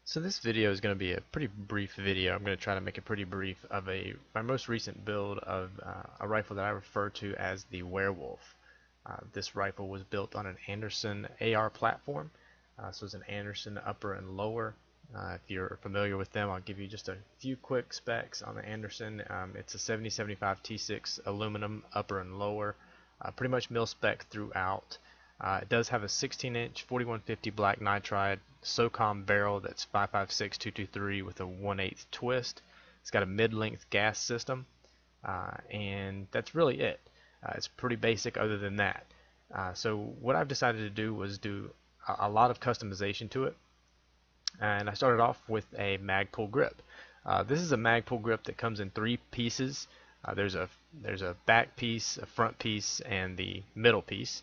So this video is going to be a pretty brief video. I'm going to try to make it pretty brief of my most recent build of a rifle that I refer to as the Werewolf. This rifle was built on an Anderson AR platform. So it's an Anderson upper and lower. If you're familiar with them, I'll give you just a few quick specs on the Anderson. It's a 7075 T6 aluminum upper and lower, pretty much MilSpec throughout. It does have a 16-inch 4150 black nitride SOCOM barrel that's 5.56-223 with a 1/8 twist. It's got a mid-length gas system, and that's really it. It's pretty basic other than that. So what I've decided to do was do a lot of customization to it, and I started off with a Magpul Grip. This is a Magpul Grip that comes in 3 pieces. There's a back piece, a front piece, and the middle piece.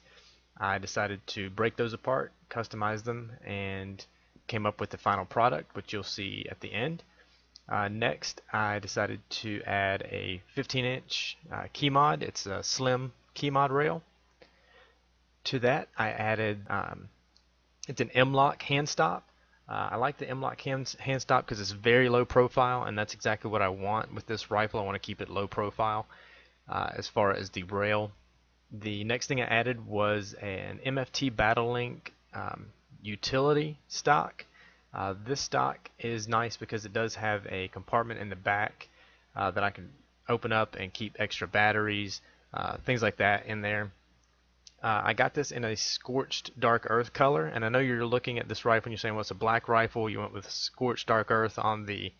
I decided to break those apart, customize them, and came up with the final product, which you'll see at the end. Next, I decided to add a 15-inch Keymod. It's a slim Keymod rail. To that, I added, it's an M-LOK hand stop. I like the M-LOK hand stop because it's very low profile, and that's exactly what I want with this rifle. I want to keep it low profile as far as the rail. The next thing I added was an MFT Battlelink utility stock. This stock is nice because it does have a compartment in the back that I can open up and keep extra batteries, things like that in there. I got this in a scorched dark earth color, and I know you're looking at this rifle and you're saying, well, it's a black rifle. You went with scorched dark earth on the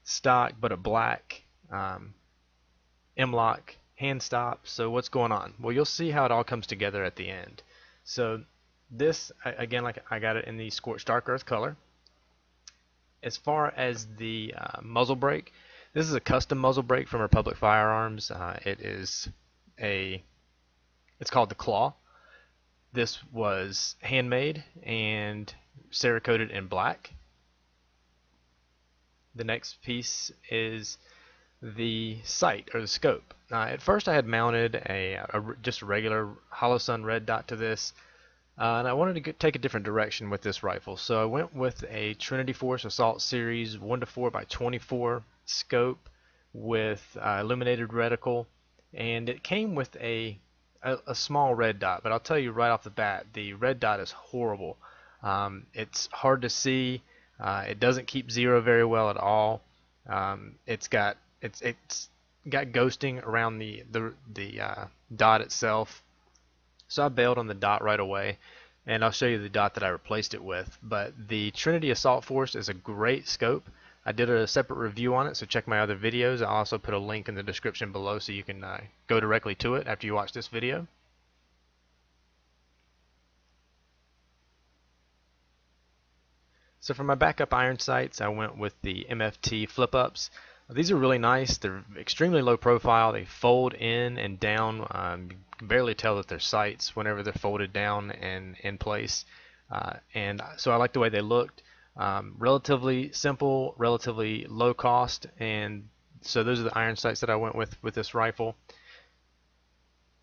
stock, but a black M-LOK hand stop. So what's going on? Well, you'll see how it all comes together at the end. So this, again, like I got it in the scorched dark earth color. As far as the muzzle brake, this is a custom muzzle brake from Republic Firearms. It's called the Claw. This was handmade and Cerakoted in black. The next piece is the sight, or the scope. At first I had mounted just a regular hollow sun red dot to this, and I wanted to take a different direction with this rifle, so I went with a Trinity Force Assault Series 1:4x24 scope with illuminated reticle, and it came with a small red dot, but I'll tell you right off the bat, the red dot is horrible. It's hard to see. It doesn't keep zero very well at all. It's got ghosting around the dot itself, so I bailed on the dot right away, and I'll show you the dot that I replaced it with. But the Trinity Assault Force is a great scope. I did a separate review on it, so check my other videos. I'll also put a link in the description below so you can go directly to it after you watch this video. So for my backup iron sights, I went with the MFT flip-ups. These are really nice. They're extremely low profile. They fold in and down. You can barely tell that they're sights whenever they're folded down and in place. And so I like the way they looked. Relatively simple, relatively low cost, and so those are the iron sights that I went with this rifle.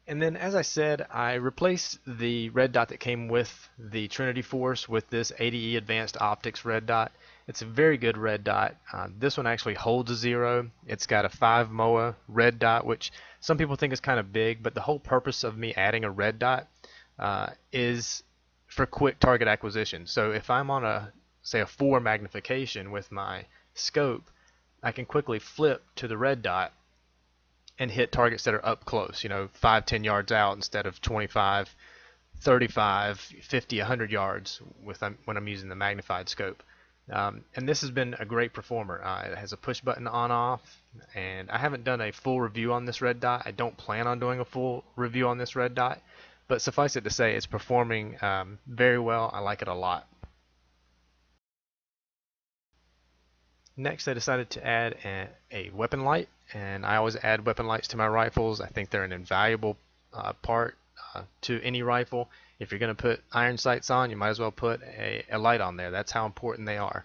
And then, as I said, I replaced the red dot that came with the Trinity Force with this ADE Advanced Optics red dot. It's a very good red dot. This one actually holds a 0. It's got a 5 MOA red dot, which some people think is kind of big, but the whole purpose of me adding a red dot is for quick target acquisition. So if I'm on say a 4 magnification with my scope, I can quickly flip to the red dot and hit targets that are up close, 5-10 yards out instead of 25, 35, 50, 100 yards when I'm using the magnified scope. And this has been a great performer. It has a push button on off, and I haven't done a full review on this red dot. I don't plan on doing a full review on this red dot, but suffice it to say it's performing very well. I like it a lot. Next, I decided to add a weapon light, and I always add weapon lights to my rifles. I think they're an invaluable part to any rifle. If you're going to put iron sights on, you might as well put a light on there. That's how important they are.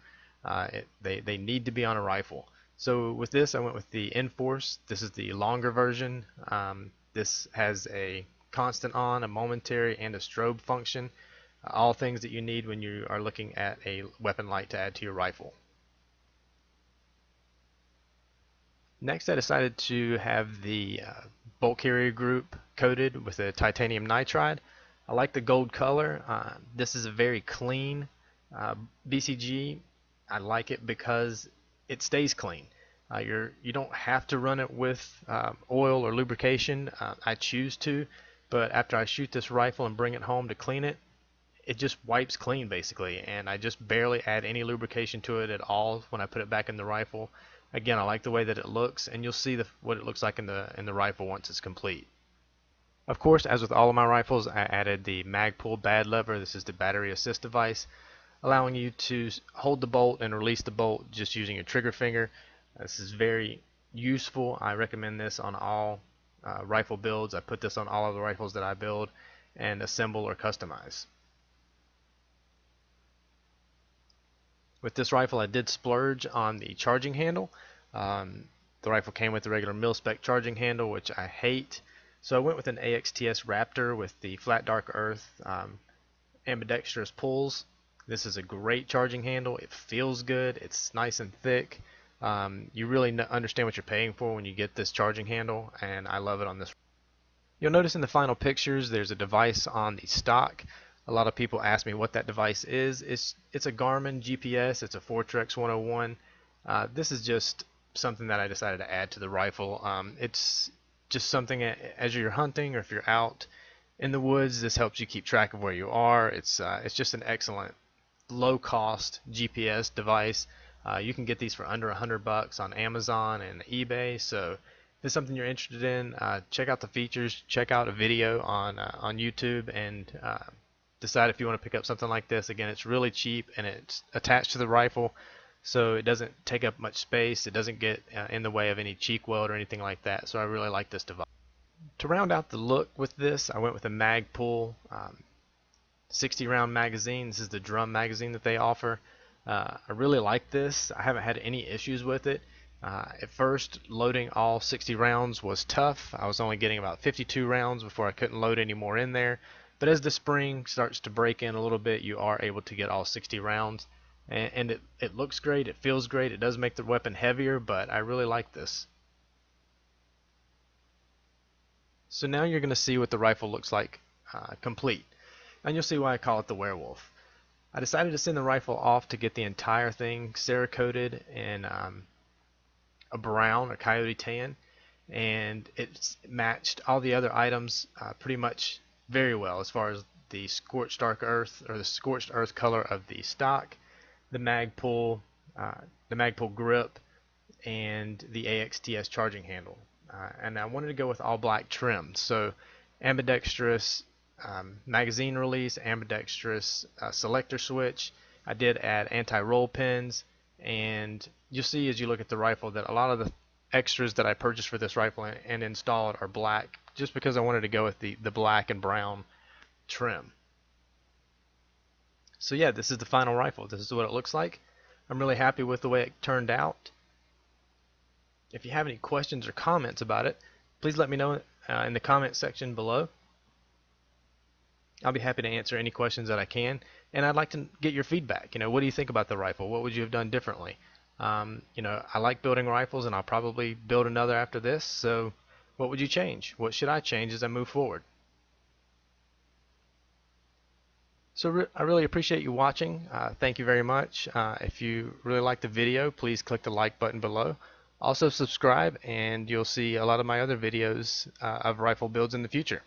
They need to be on a rifle. So with this, I went with the Enforce. This is the longer version. This has a constant on, a momentary, and a strobe function. All things that you need when you are looking at a weapon light to add to your rifle. Next, I decided to have the bolt carrier group coated with a titanium nitride. I like the gold color. This is a very clean BCG. I like it because it stays clean. You don't have to run it with oil or lubrication. I choose to, but after I shoot this rifle and bring it home to clean it, it just wipes clean basically, and I just barely add any lubrication to it at all when I put it back in the rifle. Again, I like the way that it looks, and you'll see what it looks like in the rifle once it's complete. Of course, as with all of my rifles, I added the Magpul Bad Lever. This is the battery assist device, allowing you to hold the bolt and release the bolt just using your trigger finger. This is very useful. I recommend this on all rifle builds. I put this on all of the rifles that I build and assemble or customize. With this rifle, I did splurge on the charging handle. The rifle came with the regular MilSpec charging handle, which I hate. So I went with an AXTS Raptor with the flat dark earth ambidextrous pulls. This is a great charging handle. It feels good. It's nice and thick. You really understand what you're paying for when you get this charging handle, and I love it on this. You'll notice in the final pictures there's a device on the stock. A lot of people ask me what that device is. It's a Garmin GPS. It's a Fortrex 101. This is just something that I decided to add to the rifle. It's just something as you're hunting or if you're out in the woods, this helps you keep track of where you are. It's just an excellent low-cost GPS device. You can get these for under $100 on Amazon and eBay. So if it's something you're interested in, check out the features, check out a video on YouTube, and decide if you want to pick up something like this. Again, it's really cheap and it's attached to the rifle, so it doesn't take up much space. It doesn't get in the way of any cheek weld or anything like that. So I really like this device. To round out the look with this, I went with a Magpul 60 round magazine. This is the drum magazine that they offer. I really like this. I haven't had any issues with it. At first, loading all 60 rounds was tough. I was only getting about 52 rounds before I couldn't load any more in there. But as the spring starts to break in a little bit, you are able to get all 60 rounds. And it looks great, it feels great, it does make the weapon heavier, but I really like this. So now you're going to see what the rifle looks like complete. And you'll see why I call it the Werewolf. I decided to send the rifle off to get the entire thing Cerakoted in a brown or coyote tan, and it matched all the other items pretty much very well as far as the scorched dark earth or the scorched earth color of the stock, the Magpul Grip, and the AXTS charging handle. And I wanted to go with all black trim, so ambidextrous magazine release, ambidextrous selector switch. I did add anti-roll pins, and you'll see as you look at the rifle that a lot of the extras that I purchased for this rifle and installed are black, just because I wanted to go with the black and brown trim. So yeah, this is the final rifle. This is what it looks like. I'm really happy with the way it turned out. If you have any questions or comments about it, please let me know in the comment section below. I'll be happy to answer any questions that I can, and I'd like to get your feedback. What do you think about the rifle? What would you have done differently? I like building rifles, and I'll probably build another after this. So what would you change? What should I change as I move forward? So I really appreciate you watching. Thank you very much. If you really like the video, please click the like button below. Also subscribe, and you'll see a lot of my other videos of rifle builds in the future.